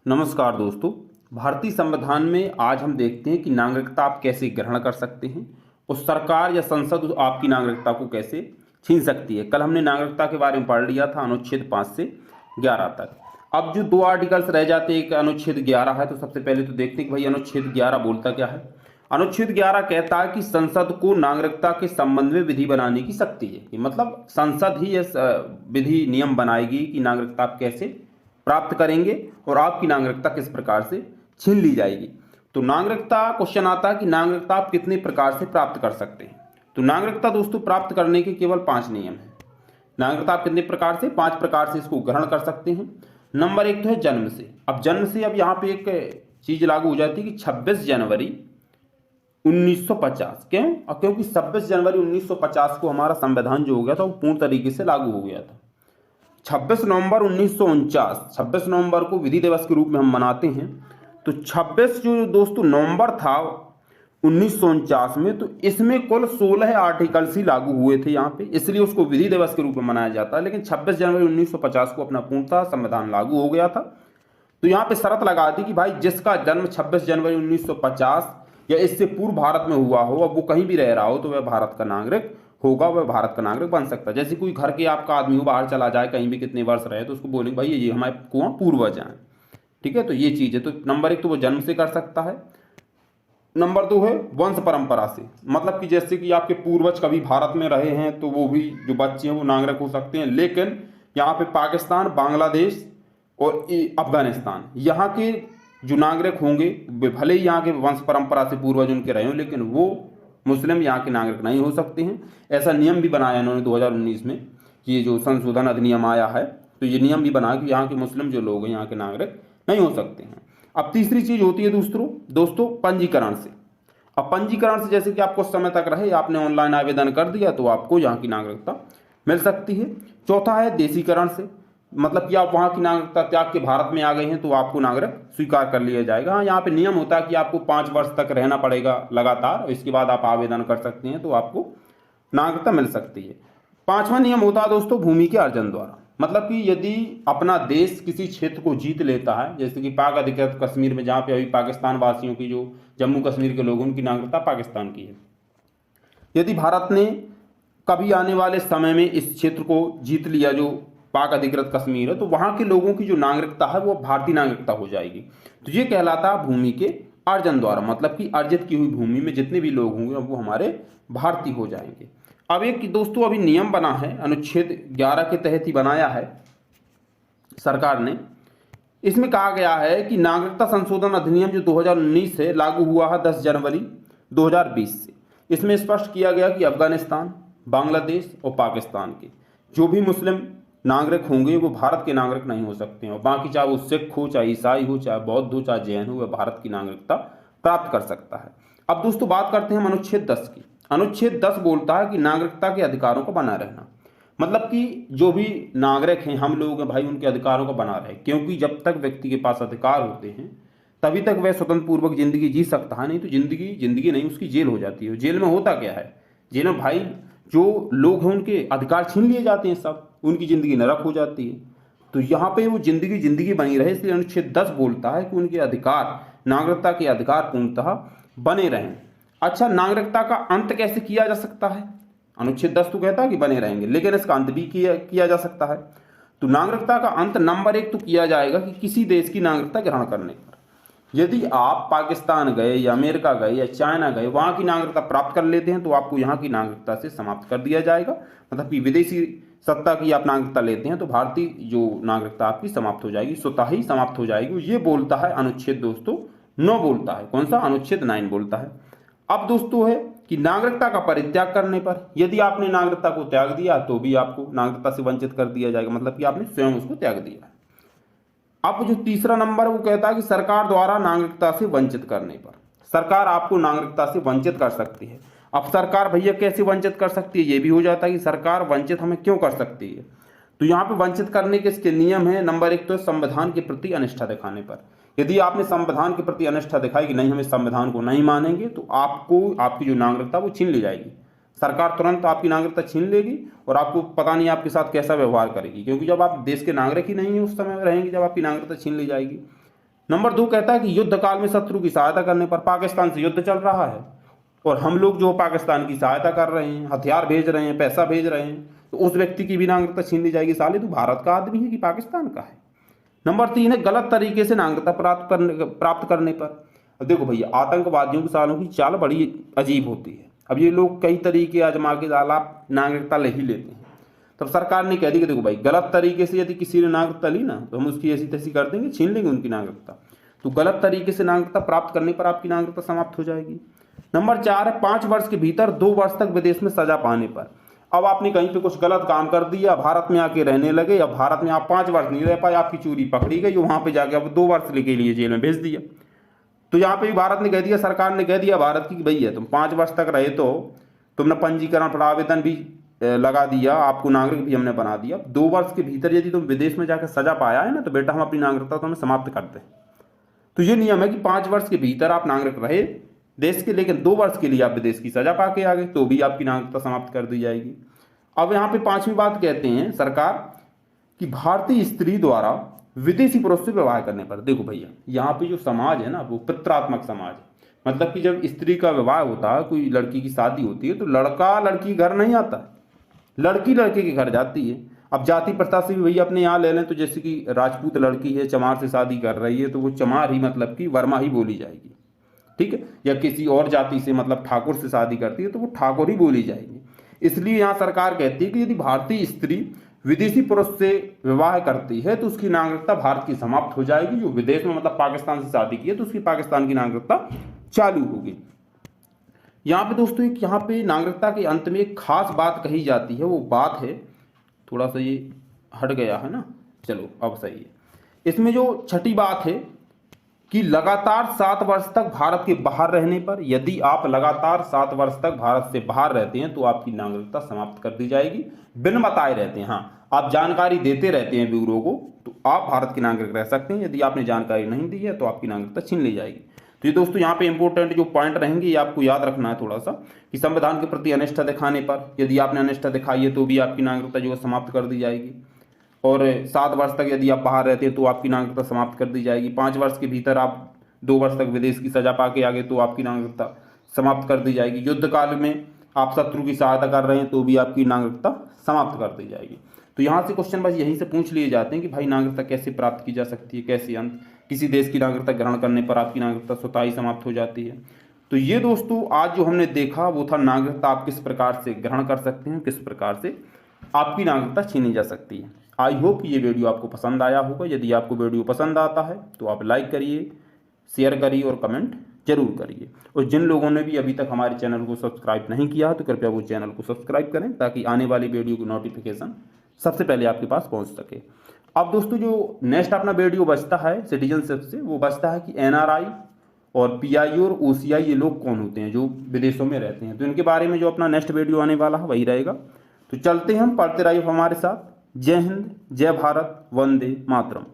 नमस्कार दोस्तों। भारतीय संविधान में आज हम देखते हैं कि नागरिकता आप कैसे ग्रहण कर सकते हैं और सरकार या संसद आपकी नागरिकता को कैसे छीन सकती है। कल हमने नागरिकता के बारे में पढ़ लिया था अनुच्छेद 5 से 11 तक। अब जो दो आर्टिकल्स रह जाते हैं, एक अनुच्छेद 11 है, तो सबसे पहले तो देखते हैं कि भाई अनुच्छेद 11 बोलता क्या है। अनुच्छेद 11 कहता है कि संसद को नागरिकता के संबंध में विधि बनाने की शक्ति है। मतलब संसद ही यह विधि नियम बनाएगी कि नागरिकता आप कैसे प्राप्त करेंगे और आपकी नागरिकता किस प्रकार से छीन ली जाएगी। तो नागरिकता क्वेश्चन आता है कि नागरिकता आप कितने प्रकार से प्राप्त कर सकते हैं। तो नागरिकता दोस्तों प्राप्त करने के केवल 5 नियम हैं। नागरिकता आप कितने प्रकार से, 5 प्रकार से इसको ग्रहण कर सकते हैं। नंबर 1 तो है जन्म से। अब जन्म से अब यहाँ पे एक चीज लागू हो जाती है कि 26 जनवरी 1950। क्यों? क्योंकि 26 जनवरी 1950 को हमारा संविधान जो हो गया था वो पूर्ण तरीके से लागू हो गया था। 26 नवंबर 1949, 26 नवंबर को विधि दिवस के रूप में हम मनाते हैं। तो 26 जो दोस्तों नवंबर था 1949 में, तो इसमें कुल 16 आर्टिकल्स ही लागू हुए थे यहाँ पे, इसलिए उसको विधि दिवस के रूप में मनाया जाता है। लेकिन 26 जनवरी 1950 को अपना पूर्णतः संविधान लागू हो गया था। तो यहाँ पे शर्त लगा दी कि भाई जिसका जन्म 26 जनवरी 1950 या इससे पूर्व भारत में हुआ हो, अब वो कहीं भी रह रहा हो, तो वह भारत का नागरिक होगा, वह भारत का नागरिक बन सकता है। जैसे कोई घर के आपका आदमी हो, बाहर चला जाए कहीं भी कितने वर्ष रहे, तो उसको बोलेंगे भाई ये हमारे कुआं पूर्वज हैं। ठीक है, तो ये चीज़ है। तो नंबर 1 तो वो जन्म से कर सकता है। नंबर 2 है वंश परंपरा से। मतलब कि जैसे कि आपके पूर्वज कभी भारत में रहे हैं तो वो भी जो बच्चे हैं वो नागरिक हो सकते हैं। लेकिन यहाँ पे पाकिस्तान, बांग्लादेश और अफगानिस्तान यहाँ के जो नागरिक होंगे, भले ही यहाँ के वंश परंपरा से पूर्वज उनके रहे हों, लेकिन वो मुस्लिम यहाँ के नागरिक नहीं हो सकते हैं। ऐसा नियम भी बनाया इन्होंने 2019 में कि ये जो संशोधन अधिनियम आया है, तो ये नियम भी बना कि यहाँ के मुस्लिम जो लोग हैं यहाँ के नागरिक नहीं हो सकते हैं। अब तीसरी चीज होती है दोस्तों पंजीकरण से। अब पंजीकरण से जैसे कि आपको समय तक रहे, आपने ऑनलाइन आवेदन कर दिया तो आपको यहाँ की नागरिकता मिल सकती है। चौथा है देशीकरण से। मतलब कि आप वहाँ की नागरिकता त्याग के भारत में आ गए हैं तो आपको नागरिक स्वीकार कर लिया जाएगा। हाँ, यहाँ पे नियम होता है कि आपको 5 वर्ष तक रहना पड़ेगा लगातार, इसके बाद आप आवेदन कर सकते हैं तो आपको नागरिकता मिल सकती है। 5वां नियम होता है दोस्तों भूमि के अर्जन द्वारा। मतलब कि यदि अपना देश किसी क्षेत्र को जीत लेता है, जैसे कि पाक अधिकृत कश्मीर में, जहाँ पे अभी पाकिस्तान वासियों की, जो जम्मू कश्मीर के लोग, उनकी नागरिकता पाकिस्तान की है। यदि भारत ने कभी आने वाले समय में इस क्षेत्र को जीत लिया जो पाक अधिकृत कश्मीर है, तो वहाँ के लोगों की जो नागरिकता है वो भारतीय नागरिकता हो जाएगी। तो ये कहलाता है भूमि के अर्जन द्वारा। मतलब कि अर्जित की हुई भूमि में जितने भी लोग होंगे वो हमारे भारतीय हो जाएंगे। अब एक दोस्तों अभी नियम बना है, अनुच्छेद 11 के तहत ही बनाया है सरकार ने। इसमें कहा गया है कि नागरिकता संशोधन अधिनियम जो 2019 से लागू हुआ है 10 जनवरी 2020 से, इसमें स्पष्ट किया गया कि अफगानिस्तान, बांग्लादेश और पाकिस्तान के जो भी मुस्लिम नागरिक होंगे वो भारत के नागरिक नहीं हो सकते हैं। और बाकी चाहे वो सिख हो, चाहे ईसाई हो, चाहे बौद्ध हो, चाहे जैन हो, वह भारत की नागरिकता प्राप्त कर सकता है। अब दोस्तों बात करते हैं हम अनुच्छेद 10 की। अनुच्छेद 10 बोलता है कि नागरिकता के अधिकारों को बना रहना। मतलब कि जो भी नागरिक हैं, हम लोग हैं भाई, उनके अधिकारों को बना रहे, क्योंकि जब तक व्यक्ति के पास अधिकार होते हैं तभी तक वह स्वतंत्र पूर्वक जिंदगी जी सकता है। नहीं तो जिंदगी नहीं, उसकी जेल हो जाती है। जेल में होता क्या है, जेल में भाई जो लोग हैं उनके अधिकार छीन लिए जाते हैं, सब उनकी जिंदगी नरक हो जाती है। तो यहाँ पे वो जिंदगी बनी रहे, इसलिए अनुच्छेद 10 बोलता है कि उनके अधिकार, नागरिकता के अधिकार पूर्णतः बने रहें। अच्छा, नागरिकता का अंत कैसे किया जा सकता है? अनुच्छेद 10 तो कहता है कि बने रहेंगे, लेकिन इसका अंत भी किया जा सकता है। तो नागरिकता का अंत नंबर 1 तो किया जाएगा कि किसी देश की नागरिकता ग्रहण करने पर। यदि आप पाकिस्तान गए या अमेरिका गए या चाइना गए, वहाँ की नागरिकता प्राप्त कर लेते हैं तो आपको यहाँ की नागरिकता से समाप्त कर दिया जाएगा। मतलब कि विदेशी सत्ता की आप नागरिकता लेते हैं तो भारतीय जो नागरिकता आपकी समाप्त हो जाएगी, स्वतः ही समाप्त हो जाएगी। ये बोलता है अनुच्छेद दोस्तों 9 बोलता है। कौन सा? अनुच्छेद 9 बोलता है। अब दोस्तों है कि नागरिकता का परित्याग करने पर, यदि आपने नागरिकता को त्याग दिया तो भी आपको नागरिकता से वंचित कर दिया जाएगा। मतलब कि आपने स्वयं उसको त्याग दिया। अब जो तीसरा नंबर वो कहता है कि सरकार द्वारा नागरिकता से वंचित करने पर, सरकार आपको नागरिकता से वंचित कर सकती है। अब सरकार भैया कैसे वंचित कर सकती है, ये भी हो जाता है कि सरकार वंचित हमें क्यों कर सकती है। तो यहाँ पे वंचित करने के इसके नियम है। नंबर 1 तो संविधान के प्रति अनिष्ठा दिखाने पर। यदि आपने संविधान के प्रति अनिष्ठा दिखाई कि नहीं, हम इस संविधान को नहीं मानेंगे, तो आपको आपकी जो नागरिकता वो छीन ली जाएगी। सरकार तुरंत आपकी नागरिकता छीन लेगी और आपको पता नहीं आपके साथ कैसा व्यवहार करेगी, क्योंकि जब आप देश के नागरिक ही नहीं है उस समय रहेंगे जब आपकी नागरिकता छीन ली जाएगी। नंबर 2 कहता है कि युद्ध काल में शत्रु की सहायता करने पर, पाकिस्तान से युद्ध चल रहा है और हम लोग जो पाकिस्तान की सहायता कर रहे हैं, हथियार भेज रहे हैं, पैसा भेज रहे हैं, तो उस व्यक्ति की भी नागरिकता छीन ली जाएगी। साले तू भारत का आदमी है कि पाकिस्तान का है। नंबर 3 है गलत तरीके से नागरिकता प्राप्त करने पर। अब देखो भैया, आतंकवादियों के सालों की चाल बड़ी अजीब होती है। अब ये लोग कई तरीके आजमा के आप नागरिकता ले ही लेते हैं। तब सरकार ने कह दी कि देखो भाई, गलत तरीके से यदि किसी ने नागरिकता ली ना तो हम उसकी ऐसी तैसी कर देंगे, छीन लेंगे उनकी नागरिकता। तो गलत तरीके से नागरिकता प्राप्त करने पर आपकी नागरिकता समाप्त हो जाएगी। नंबर 4 है 5 वर्ष के भीतर 2 वर्ष तक विदेश में सजा पाने पर। अब आपने कहीं पे कुछ गलत काम कर दिया, भारत में आके रहने लगे, अब भारत में आप 5 वर्ष नहीं रह पाए, आपकी चोरी पकड़ी गई, वहां पे जाके अब 2 वर्ष के लिए जेल में भेज दिया। तो यहाँ पे भी भारत ने कह दिया, सरकार ने कह दिया भारत की, भैया तुम 5 वर्ष तक रहे तो तुमने पंजीकरण पर आवेदन भी लगा दिया, आपको नागरिक भी हमने बना दिया। 2 वर्ष के भीतर यदि तुम विदेश में जाकर सजा पाया है ना, तो बेटा हम अपनी नागरिकता तुम्हें समाप्त करते हैं। तो ये नियम है कि 5 वर्ष के भीतर आप नागरिक रहे देश के, लेकिन 2 वर्ष के लिए आप विदेश की सजा पा के आ गए तो भी आपकी नागरिकता समाप्त कर दी जाएगी। अब यहाँ पे 5वीं बात कहते हैं सरकार कि भारतीय स्त्री द्वारा विदेशी पुरुष से विवाह करने पर। देखो भैया, यहाँ पे जो समाज है ना वो पितृत्मक समाज है। मतलब कि जब स्त्री का विवाह होता है, कोई लड़की की शादी होती है, तो लड़का लड़की घर नहीं आता, लड़की लड़के के घर जाती है। अब जाति प्रथा से भी भैया अपने यहाँ ले लें तो जैसे कि राजपूत लड़की है, चमार से शादी कर रही है, तो वो चमार ही मतलब कि वर्मा ही बोली जाएगी, ठीक है। या किसी और जाति से मतलब ठाकुर से शादी करती है तो वो ठाकुर ही बोली जाएगी। इसलिए यहाँ सरकार कहती है कि यदि भारतीय स्त्री विदेशी पुरुष से विवाह करती है तो उसकी नागरिकता भारत की समाप्त हो जाएगी। जो विदेश में मतलब पाकिस्तान से शादी की है तो उसकी पाकिस्तान की नागरिकता चालू होगी। यहाँ पे दोस्तों एक यहाँ पे नागरिकता के अंत में एक खास बात कही जाती है। वो बात है, थोड़ा सा ये हट गया है ना, चलो अब सही है। इसमें जो छठी बात है कि लगातार 7 वर्ष तक भारत के बाहर रहने पर, यदि आप लगातार 7 वर्ष तक भारत से बाहर रहते हैं तो आपकी नागरिकता समाप्त कर दी जाएगी। बिन बताए रहते हैं, हाँ आप जानकारी देते रहते हैं ब्यूरो को, तो आप भारत के नागरिक रह सकते हैं। यदि आपने जानकारी नहीं दी है तो आपकी नागरिकता छीन ली जाएगी। तो ये दोस्तों यहाँ पे इंपॉर्टेंट जो पॉइंट रहेंगे ये आपको याद रखना है थोड़ा सा, कि संविधान के प्रति अनिष्ठा दिखाने पर, यदि आपने अनिष्ठा दिखाई है तो भी आपकी नागरिकता जो है समाप्त कर दी जाएगी। और 7 वर्ष तक यदि आप बाहर रहते हैं तो आपकी नागरिकता समाप्त कर दी जाएगी। 5 वर्ष के भीतर आप 2 वर्ष तक विदेश की सजा पा के आगे तो आपकी नागरिकता समाप्त कर दी जाएगी। युद्ध काल में आप शत्रु की सहायता कर रहे हैं तो भी आपकी नागरिकता समाप्त कर दी जाएगी। तो यहाँ से क्वेश्चन बस यहीं से पूछ लिए जाते हैं कि भाई नागरिकता कैसे प्राप्त की जा सकती है, कैसे अंत, किसी देश की नागरिकता ग्रहण करने पर आपकी नागरिकता स्वतः ही समाप्त हो जाती है। तो ये दोस्तों आज जो हमने देखा वो था नागरिकता आप किस प्रकार से ग्रहण कर सकते हैं, किस प्रकार से आपकी नागरिकता छीनी जा सकती है। आई होप ये वीडियो आपको पसंद आया होगा। यदि आपको वीडियो पसंद आता है तो आप लाइक करिए, शेयर करिए और कमेंट जरूर करिए। और जिन लोगों ने भी अभी तक हमारे चैनल को सब्सक्राइब नहीं किया तो कृपया वो चैनल को सब्सक्राइब करें ताकि आने वाली वीडियो की नोटिफिकेशन सबसे पहले आपके पास पहुंच सके। अब दोस्तों जो नेक्स्ट अपना वीडियो बचता है सिटीजनशिप से, वो बचता है कि NRI और PI और OCI ये लोग कौन होते हैं जो विदेशों में रहते हैं। तो इनके बारे में जो अपना नेक्स्ट वीडियो आने वाला है वही रहेगा। तो चलते हैं हम, पढ़ते रहिए हमारे साथ। जय हिंद, जय भारत, वंदे मातरम।